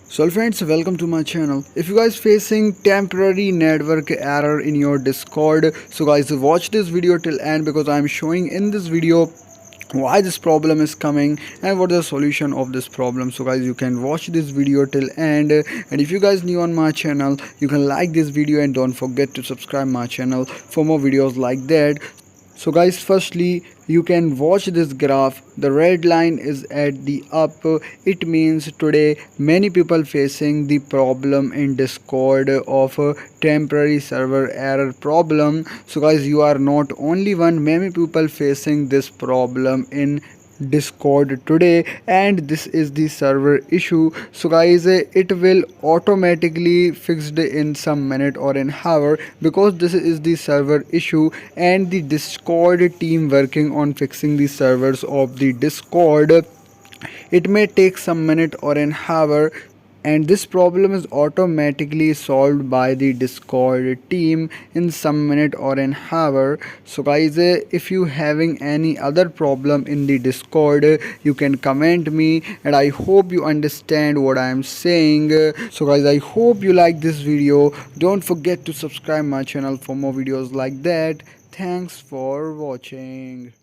So friends, welcome to my channel. If you guys facing temporary network error in your Discord, so guys watch this video till end because I am showing in this video why this problem is coming and what the solution of this problem. So guys, you can watch this video till end, and if you guys new on my channel, you can like this video and don't forget to subscribe my channel for more videos like that. So guys, firstly you can watch this graph. The red line is at the up. It means today many people facing the problem in Discord of a temporary server error problem. So guys, you are not only one, many people facing this problem in Discord today, and this is the server issue. So guys, it will automatically fixed in some minute or an hour because this is the server issue, and the Discord team working on fixing the servers of the Discord. It may take some minute or an hour, and this problem is automatically solved by the Discord team in some minute or an hour. So guys, if you having any other problem in the Discord, you can comment me, and I hope you understand what I am saying. So guys, I hope you like this video. Don't forget to subscribe my channel for more videos like that. Thanks for watching.